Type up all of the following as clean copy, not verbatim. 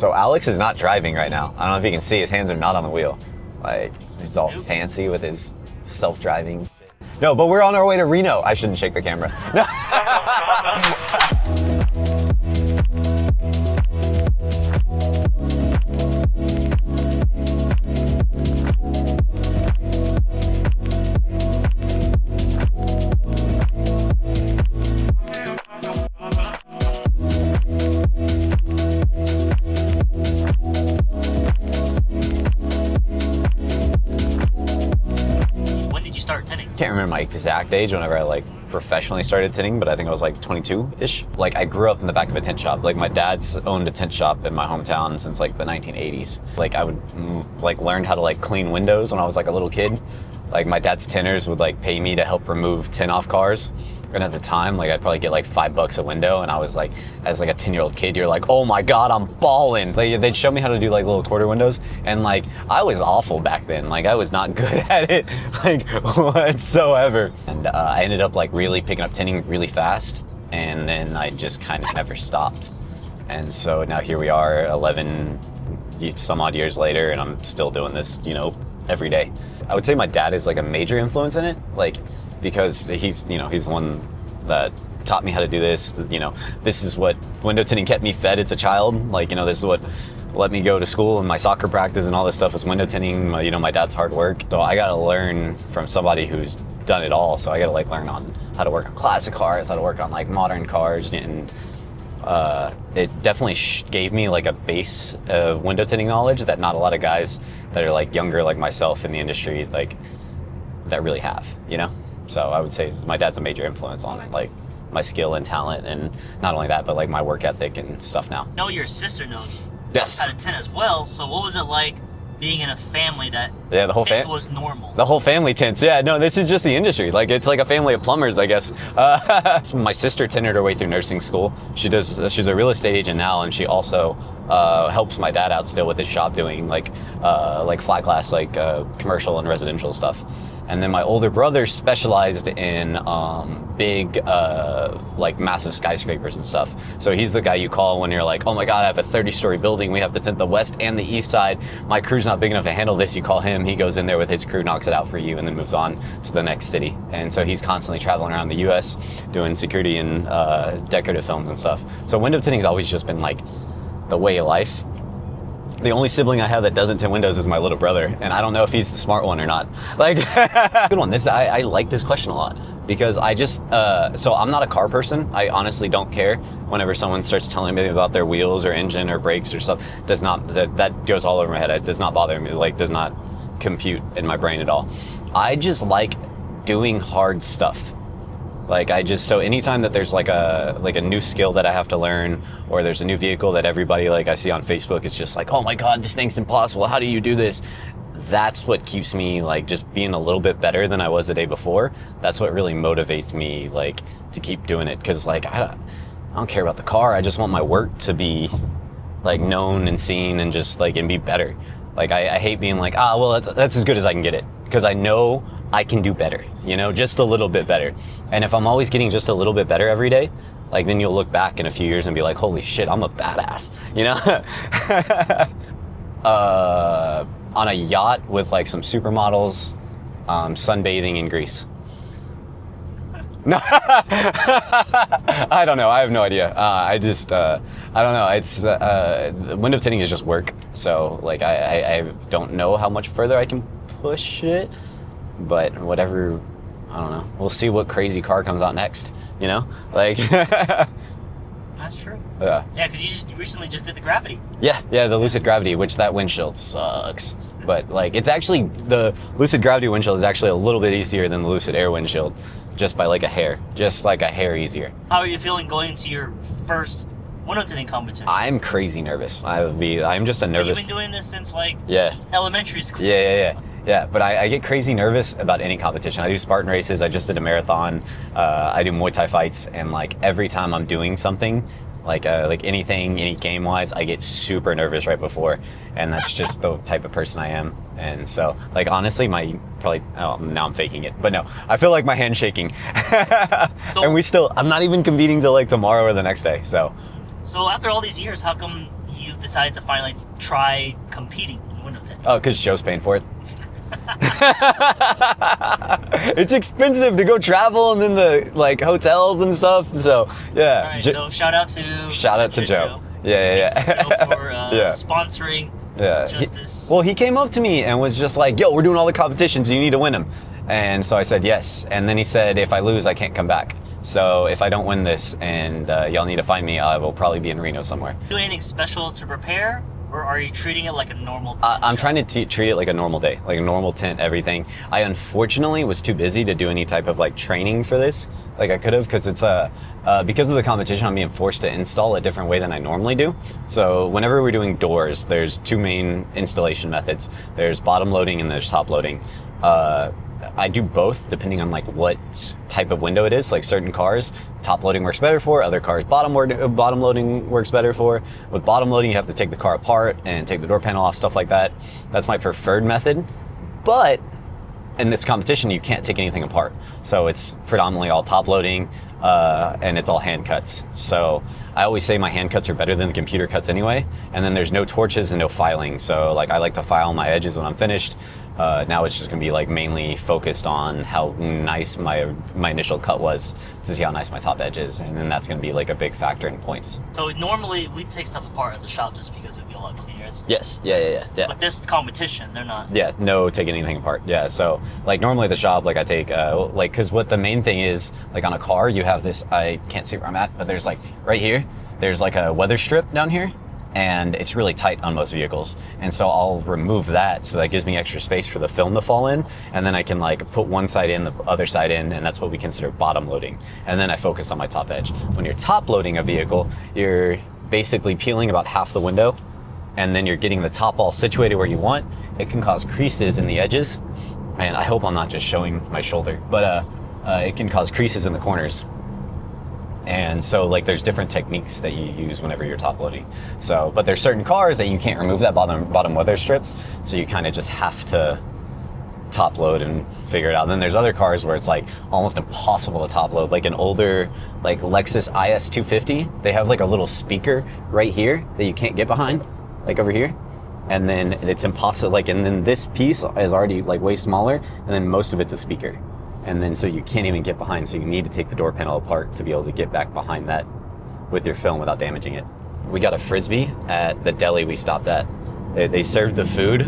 So Alex is not driving right now. I don't know if you can see, his hands are not on the wheel. Like, he's all fancy with his self-driving. No, but we're on our way to Reno. I shouldn't shake the camera. I can't remember my exact age whenever I like professionally started tinting, but I think I was like 22-ish. Like I grew up in the back of a tint shop. Like my dad's owned a tint shop in my hometown since like the 1980s. Like I would like learn how to like clean windows when I was like a little kid. Like my dad's tinters would like pay me to help remove Tint-Off cars. And at the time, like I'd probably get like $5 a window, and I was like, as like a 10-year-old kid, you're like, oh my God, I'm balling. Like they'd show me how to do like little quarter windows, and like I was awful back then. Like I was not good at it, like whatsoever. And I ended up like really picking up tinting really fast, and then I just kind of never stopped. And so now here we are, 11 some odd years later, and I'm still doing this, you know, every day. I would say my dad is like a major influence in it, like because he's, you know, he's the one that taught me how to do this. You know, this is what window tinting kept me fed as a child. Like, you know, this is what let me go to school, and my soccer practice and all this stuff was window tinting. You know, my dad's hard work. So I got to learn from somebody who's done it all. So I got to like learn on how to work on classic cars, how to work on like modern cars, and it definitely gave me like a base of window tinting knowledge that not a lot of guys that are like younger like myself in the industry like that really have, you know? So I would say my dad's a major influence on like my skill and talent, and not only that, but like my work ethic and stuff now. No, your sister knows yes. how to tint as well. So what was it like being in a family that the whole tint was normal? The whole family tints. Yeah, no, this is just the industry. Like it's like a family of plumbers, I guess. My sister tinted her way through nursing school. She's a real estate agent now, and she also helps my dad out still with his shop doing like flat glass, like commercial and residential stuff. And then my older brother specialized in big, like massive skyscrapers and stuff. So he's the guy you call when you're like, oh my God, I have a 30-story building. We have to tint the west and the east side. My crew's not big enough to handle this. You call him, he goes in there with his crew, knocks it out for you, and then moves on to the next city. And so he's constantly traveling around the US doing security and decorative films and stuff. So window tinting's always just been like the way of life. The only sibling I have that doesn't tint windows is my little brother, and I don't know if he's the smart one or not. Like, good one. I like this question a lot because I just, so I'm not a car person. I honestly don't care whenever someone starts telling me about their wheels or engine or brakes or stuff. That goes all over my head. It does not bother me, like does not compute in my brain at all. I just like doing hard stuff. Like so anytime that there's like a new skill that I have to learn, or there's a new vehicle that everybody like I see on Facebook, it's just like, oh my God, this thing's impossible. How do you do this? That's what keeps me like just being a little bit better than I was the day before. That's what really motivates me like to keep doing it. Cause like, I don't care about the car. I just want my work to be like known and seen and just like, and be better. Like I hate being like, well, that's as good as I can get it. Cause I know I can do better, you know, just a little bit better. And if I'm always getting just a little bit better every day, like then you'll look back in a few years and be like, holy shit, I'm a badass, you know? On a yacht with like some supermodels, sunbathing in Greece. No, I don't know. I have no idea. I don't know. It's window tinting is just work. So like I don't know how much further I can push it, but whatever. I don't know. We'll see what crazy car comes out next. You know, like. That's true. Yeah. Yeah, because you recently just did the Gravity. Yeah, the Lucid Gravity, which that windshield sucks. But like, it's actually the Lucid Gravity windshield is actually a little bit easier than the Lucid Air windshield, just by like a hair, easier. How are you feeling going to your first window tinting competition? I'm crazy nervous. I'm just a nervous. You've been doing this since like elementary school. Yeah, but I get crazy nervous about any competition. I do Spartan races. I just did a marathon. I do Muay Thai fights, and like every time I'm doing something, like anything, any game wise, I get super nervous right before, and that's just the type of person I am. And so, like honestly, now I'm faking it, but no, I feel like my hand's shaking. And I'm not even competing till like tomorrow or the next day. So after all these years, how come you decided to finally try competing in window tint? Oh, because Joe's paying for it. It's expensive to go travel and then the like hotels and stuff. So yeah. All right, so shout out to Joe. Yeah. Thanks, Joe, for Yeah. sponsoring Yeah. Justus. He came up to me and was just like, "Yo, we're doing all the competitions. You need to win them." And so I said yes. And then he said, "If I lose, I can't come back. So if I don't win this and y'all need to find me, I will probably be in Reno somewhere." Do anything special to prepare? Or are you treating it like a normal tint? I'm trying to treat it like a normal day, like a normal tint, everything. I unfortunately was too busy to do any type of like training for this, like I could have, because it's because of the competition, I'm being forced to install a different way than I normally do. So whenever we're doing doors, there's two main installation methods. There's bottom loading and there's top loading. I do both depending on like what type of window it is. Like certain cars, top loading works better for. Other cars, bottom loading works better for. With bottom loading, you have to take the car apart and take the door panel off, stuff like that. That's my preferred method. But in this competition, you can't take anything apart. So it's predominantly all top loading and it's all hand cuts. So I always say my hand cuts are better than the computer cuts anyway. And then there's no torches and no filing. So like I like to file my edges when I'm finished. Now it's just gonna be like mainly focused on how nice my initial cut was to see how nice my top edge is, and then that's gonna be like a big factor in points. So normally we take stuff apart at the shop just because it'd be a lot cleaner. Yes, yeah. But this competition, they're not. Yeah, no taking anything apart. Yeah, so like normally at the shop, like I take because what the main thing is, like on a car, you have this. I can't see where I'm at, but there's like right here, there's like a weather strip down here. And it's really tight on most vehicles. And so I'll remove that so that gives me extra space for the film to fall in. And then I can like put one side in, the other side in, and that's what we consider bottom loading. And then I focus on my top edge. When you're top loading a vehicle, you're basically peeling about half the window, and then you're getting the top all situated where you want. It can cause creases in the edges. And I hope I'm not just showing my shoulder, but it can cause creases in the corners. And so like there's different techniques that you use whenever you're top loading. So, but there's certain cars that you can't remove that bottom weather strip. So you kind of just have to top load and figure it out. And then there's other cars where it's like almost impossible to top load. Like an older like Lexus IS 250, they have like a little speaker right here that you can't get behind, like over here. And then it's impossible, like, and then this piece is already like way smaller, and then most of it's a speaker. And then so you can't even get behind, so you need to take the door panel apart to be able to get back behind that with your film without damaging it. We got a Frisbee at the deli we stopped at. They served the food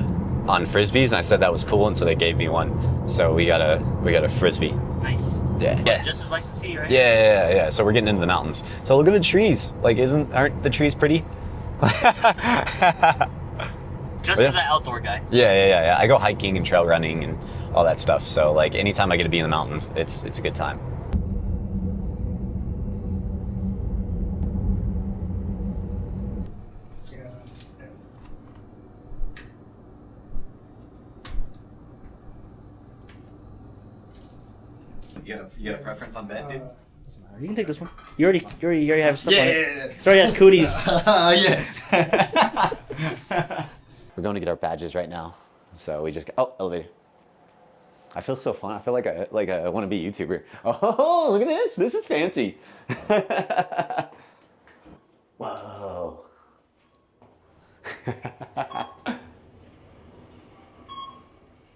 on Frisbees, and I said that was cool, and so they gave me one. So we got a Frisbee. Nice. Yeah. Just as nice to see, right? Yeah. So we're getting into the mountains. So look at the trees. Like, aren't the trees pretty? Just as an outdoor guy. Yeah. I go hiking and trail running and all that stuff. So like anytime I get to be in the mountains, it's a good time. You got a preference on bed, dude? You can take this one. You already have stuff on it. Yeah. It already has cooties. Yeah. We're going to get our badges right now. So we just elevator. I feel so fun. I feel like I want to be a YouTuber. Oh, look at this. This is fancy. Whoa.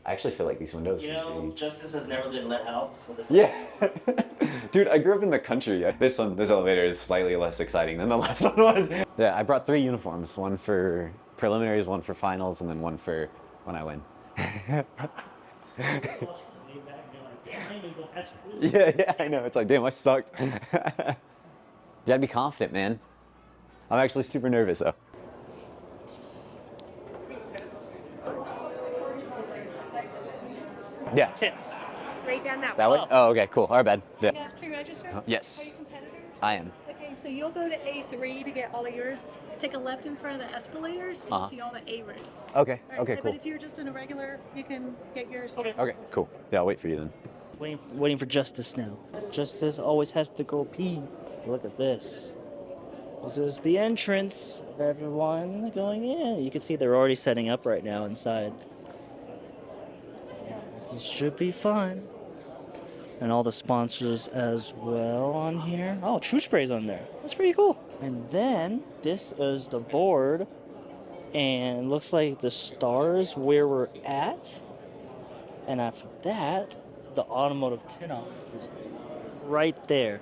I actually feel like these windows. You know, Justus has never been let out. So this Dude, I grew up in the country. This elevator is slightly less exciting than the last one was. Yeah, I brought 3 uniforms. One for preliminaries, one for finals, and then one for when I win. Yeah, I know. It's like, damn, I sucked. You gotta be confident, man. I'm actually super nervous, though. Yeah. Right down that That way? Oh, okay, cool. Our bad. Yeah. You guys pre-registered? Yes. Are you competitors? I am. Okay, so you'll go to A3 to get all of yours. Take a left in front of the escalators and you'll see all the A rooms. Okay. All right, Okay, cool. But if you're just in a regular, you can get yours. Okay, cool. Yeah, I'll wait for you then. Waiting for Justus now. Justus always has to go pee. Look at this. This is the entrance of everyone going in. You can see they're already setting up right now inside. This should be fun. And all the sponsors as well on here. Oh, True Spray's on there. That's pretty cool. And then this is the board And looks like the stars where we're at. And after that, the automotive Tint-Off is right there.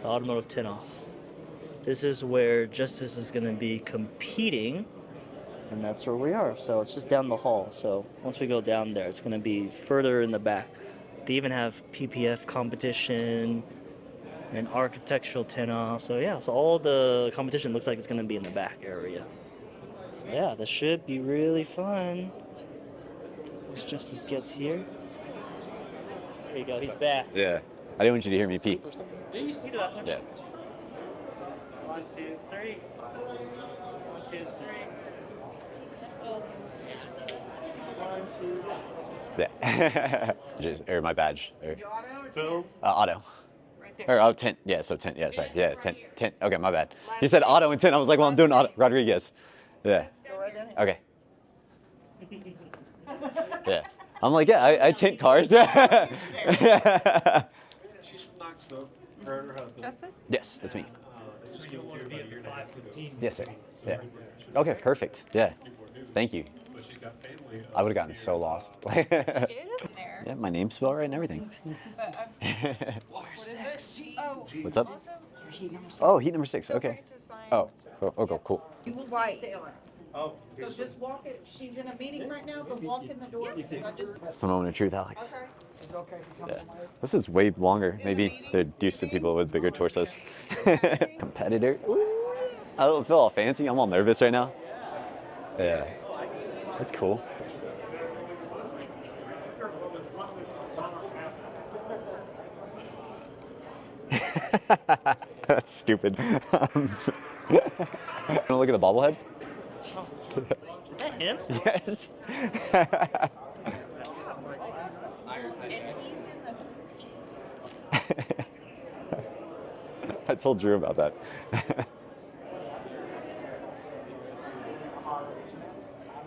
The automotive Tint-Off. This is where Justus is going to be competing. And that's where we are. So it's just down the hall. So once we go down there, it's going to be further in the back. They even have PPF competition and architectural Tint-Off. So yeah, so all the competition looks like it's going to be in the back area. So yeah, this should be really fun. Once Justus gets here. There you go, he's back. Yeah. I didn't want you to hear me pee. Yeah. 1, 2, 3. 1, 2, 3. 1, 2. Yeah. Or my badge. Or, Build. auto. Or oh, tint. Yeah, so tint. Yeah, sorry. Yeah, tint. Okay, my bad. You said auto and tint. I was like, well, I'm doing auto. Rodriguez. Yeah. Okay. Yeah. I'm like, yeah, I tint cars. Yeah. She's from Knoxville. Her and her husband. Justus? Yes, that's me. So you'll be at 5:15. Yes, sir. Yeah. Okay, perfect. Yeah. Thank you. But she's got family. I would have gotten so lost. It isn't there. Yeah, my name's spelled right and everything. But, what is it? Oh, What's up? also, Oh, heat number 6. feel Okay. free to sign Oh, so- okay, cool. Right. Oh, So just walk it, she's in a meeting right now, but walk in the door. I just, It's the moment of truth, Alex. okay. Yeah. This is way longer. Maybe they're used to people with bigger torsos. Competitor. I don't feel all fancy. I'm all nervous right now. Yeah. That's cool. That's stupid. Wanna look at the bobbleheads? Is that him? Yes. I told Drew about that.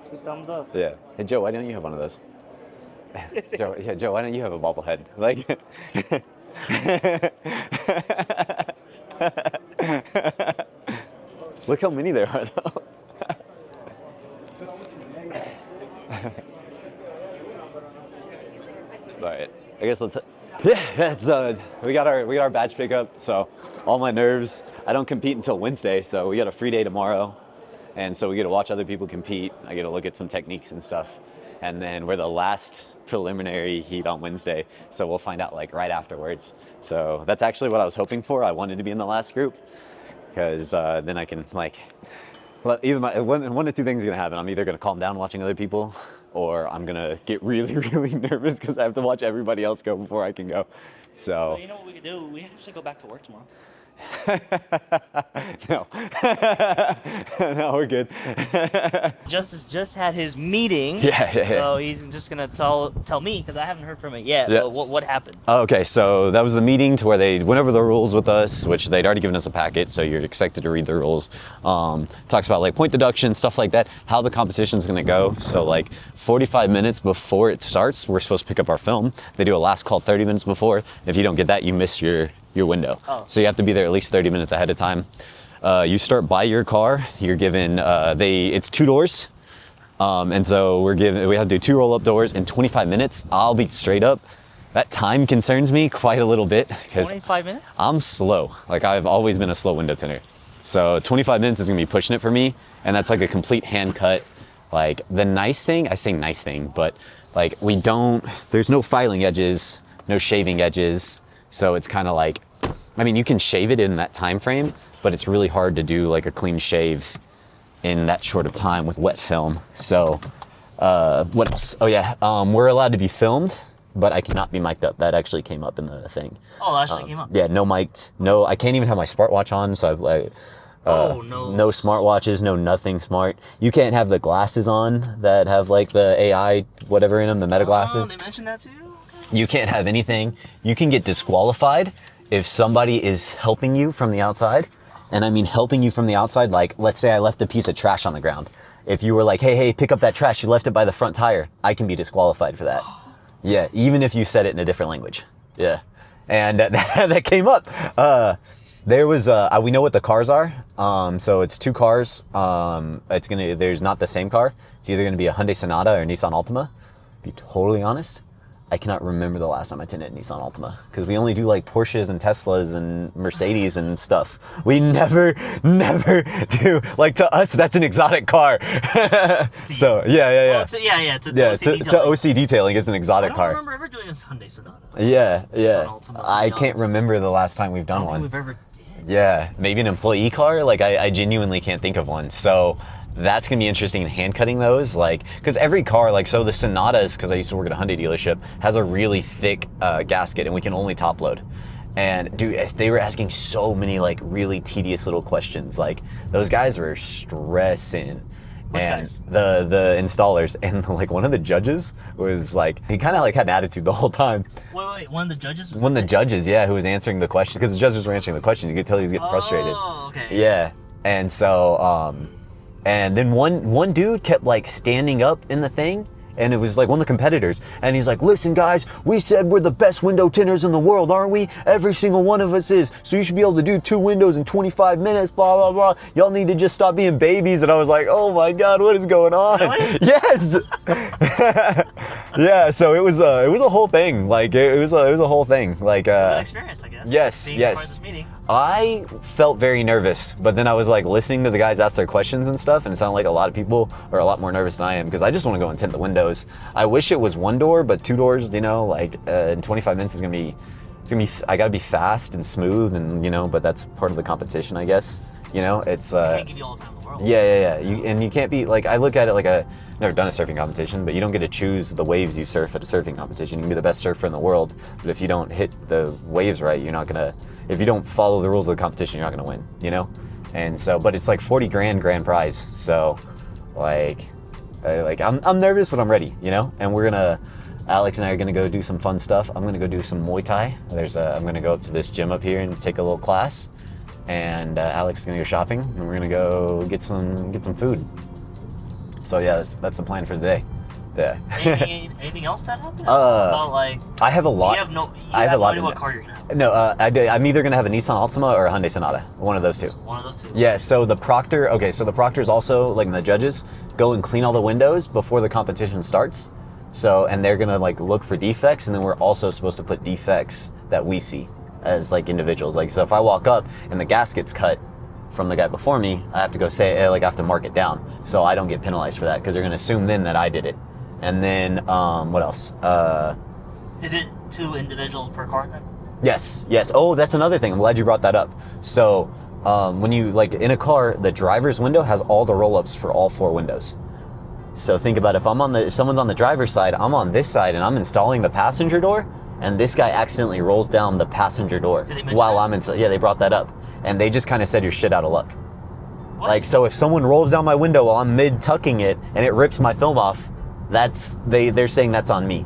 2 thumbs up. Yeah. Hey Joe, why don't you have one of those? Joe, why don't you have a bobblehead? Like. Look how many there are, though. All right. I guess let's. Yeah, that's we got our badge pickup. So all my nerves. I don't compete until Wednesday, so we got a free day tomorrow, and so we get to watch other people compete. I get to look at some techniques and stuff, and then we're the last preliminary heat on Wednesday, so we'll find out like right afterwards. So that's actually what I was hoping for. I wanted to be in the last group because then I can like. Well, either one of 2 things are gonna happen. I'm either gonna calm down watching other people, or I'm gonna get really, really nervous because I have to watch everybody else go before I can go. So you know what we could do? We actually go back to work tomorrow. No. No, we're good. Justus just had his meeting. Yeah. So he's just gonna tell me because I haven't heard from it yet. Yeah. But what happened? Okay, so that was the meeting to where they went over the rules with us, which they'd already given us a packet, so you're expected to read the rules. Talks about like point deduction, stuff like that, how the competition's gonna go. So like 45 minutes before it starts, we're supposed to pick up our film. They do a last call 30 minutes before. If you don't get that, you miss your window. Oh. So you have to be there at least 30 minutes ahead of time. You start by your car. You're given it's 2 doors, and so we have to do 2 roll-up doors in 25 minutes. I'll be straight up. That time concerns me quite a little bit because 25 minutes? I'm slow. Like I've always been a slow window tinter. So 25 minutes is gonna be pushing it for me, and that's like a complete hand cut. Like the nice thing, I say nice thing, but like there's no filing edges, no shaving edges. So it's kind of like, I mean, you can shave it in that time frame, but it's really hard to do like a clean shave in that short of time with wet film. So what else? Oh yeah, we're allowed to be filmed, but I cannot be mic'd up. That actually came up in the thing. Oh, it actually came up. Yeah, no mic'd. No, I can't even have my smartwatch on. So I've like, No smartwatches, no nothing smart. You can't have the glasses on that have like the AI whatever in them, the meta glasses. They mentioned that too? You can't have anything. You can get disqualified if somebody is helping you from the outside. And I mean helping you from the outside, like let's say I left a piece of trash on the ground. If you were like, hey, pick up that trash, you left it by the front tire, I can be disqualified for that. Yeah, even if you said it in a different language. Yeah. And that came up. There was we know what the cars are. So it's 2 cars. There's not the same car. It's either gonna be a Hyundai Sonata or a Nissan Altima. To be totally honest, I cannot remember the last time I tinted a Nissan Altima because we only do like Porsches and Teslas and Mercedes and stuff. We never do, like, to us that's an exotic car. So yeah. Well, To OC detailing is an exotic I car. don't remember ever doing a Hyundai Sonata. Yeah. Altima, to I be can't honest. remember the last time we've I done don't think one. we've ever did. Yeah, maybe an employee car. Like I genuinely can't think of one. So that's gonna be interesting in hand cutting those. Like, because every car, like, so the Sonatas, because I used to work at a Hyundai dealership, has a really thick gasket, and we can only top load. And dude, they were asking so many like really tedious little questions. Like those guys were stressing. Which and guys? The installers, and like one of the judges was like, he kind of like had an attitude the whole time. Wait, one of the judges? One of the judges, yeah, who was answering the questions, because the judges were answering the questions. You could tell he was getting frustrated. Oh, okay. Yeah, and so, and then one dude kept like standing up in the thing, and it was like one of the competitors, and he's like, listen guys, we said we're the best window tinters in the world, aren't we? Every single one of us is, so you should be able to do 2 windows in 25 minutes, blah, blah, blah. Y'all need to just stop being babies. And I was like, oh my God, what is going on? Really? Yes. Yeah, so it was a whole thing. Like it was a whole thing. Like It was an experience, I guess. yes, being yes. part of this meeting. I felt very nervous, but then I was like listening to the guys ask their questions and stuff, and it sounded like a lot of people are a lot more nervous than I am, because I just want to go and tint the windows. I wish it was 1 door, but 2 doors, you know, like in 25 minutes is gonna be, I gotta be fast and smooth, and you know, but that's part of the competition, I guess. You know, it's I can't give you all the time in the world. yeah. You can't be like, I look at it like never done a surfing competition, but you don't get to choose the waves you surf at a surfing competition. You can be the best surfer in the world, but if you don't hit the waves right, you're not gonna. If you don't follow the rules of the competition, you're not gonna win. You know, and so, but it's like 40 grand prize. So, like I'm nervous, but I'm ready. You know, and Alex and I are gonna go do some fun stuff. I'm gonna go do some Muay Thai. I'm gonna go up to this gym up here and take a little class. And Alex is gonna go shopping, and we're gonna go get some food. So yeah, that's the plan for today. Yeah. Anything else that happened? Uh, About like, I have a lot. you have no lot idea in what there. car you're gonna have. No, I'm either gonna have a Nissan Altima or a Hyundai Sonata. One of those two. One of those two. Yeah. So the proctor. Okay. So the proctors also, like the judges, go and clean all the windows before the competition starts. So, and they're gonna like look for defects, and then we're also supposed to put defects that we see as like individuals. Like, so if I walk up and the gasket's cut from the guy before me, I have to go say, like, I have to mark it down so I don't get penalized for that, because they're gonna assume then that I did it. And then what else? Is it 2 individuals per car then? Yes. Oh, that's another thing. I'm glad you brought that up. So when you, like, in a car, the driver's window has all the roll-ups for all 4 windows. So think about if someone's on the driver's side, I'm on this side, and I'm installing the passenger door, and this guy accidentally rolls down the passenger door Did they mention while that? yeah, they brought that up, and they just kind of said you're shit out of luck. What? Like, so if someone rolls down my window while I'm mid tucking it and it rips my film off, they're saying that's on me.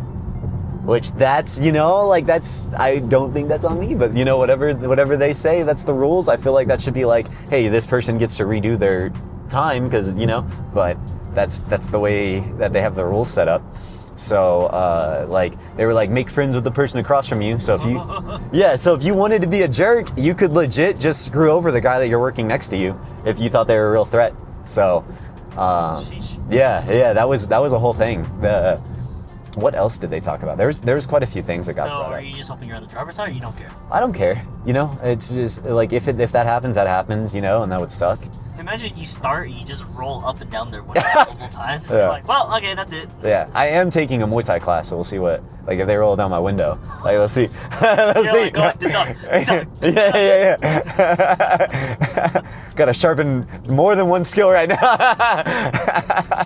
Which that's, you know, like I don't think that's on me, but you know, whatever they say, that's the rules. I feel like that should be like, hey, this person gets to redo their time, because, you know, but that's the way that they have the rules set up. So like they were like, make friends with the person across from you. So if you wanted to be a jerk, you could legit just screw over the guy that you're working next to you if you thought they were a real threat. So yeah, that was a whole thing. What else did they talk about? There was quite a few things that got So brought are up. you just hoping you're on the driver's side, or you don't care? I don't care, you know. It's just like if that happens, that happens, you know, and that would suck. Imagine you start and you just roll up and down their window multiple times. Yeah. You're like, well, okay, that's it. Yeah, I am taking a Muay Thai class, so we'll see what, like, if they roll down my window. Like, let's see. Let's You're see. like, go ahead, duck. Yeah. Gotta sharpen more than one skill right now.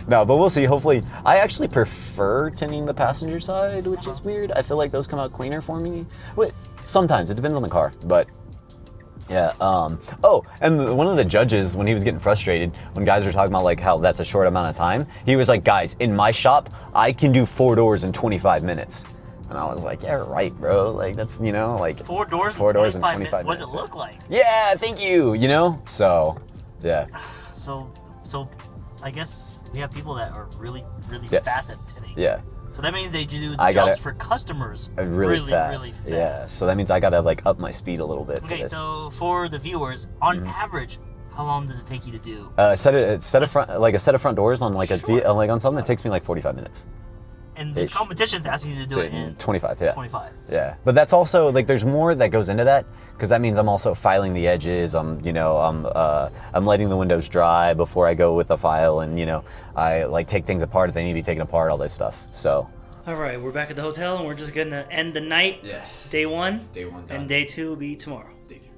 No, but we'll see. Hopefully, I actually prefer tinting the passenger side, which is weird. I feel like those come out cleaner for me. Wait, sometimes it depends on the car, but. Yeah. Oh, and one of the judges, when he was getting frustrated, when guys were talking about like how that's a short amount of time, he was like, guys, in my shop, I can do 4 doors in 25 minutes. And I was like, yeah, right, bro. Like, that's, you know, like 4 doors. 4 doors in 25 minutes. What minutes. does it look like? Yeah, thank you. You know, so yeah. So I guess we have people that are really Yes. fast at tinting. Yeah. So that means they do the I gotta- jobs for customers really fast. really fast. Yeah, so that means I gotta like up my speed a little bit for Okay, this. so for the viewers, on average, how long does it take you to do? A set of front doors on like like on something that takes me like 45 minutes. And this ish. competition's asking you to do it in 25, yeah. 25. Yeah, but that's also like there's more that goes into that because that means I'm also filing the edges. I'm letting the windows dry before I go with the file, and I like take things apart if they need to be taken apart, all this stuff. So. All right, we're back at the hotel, and we're just gonna end the night. Yeah. Day one. Day one done. And day two will be tomorrow. Day two.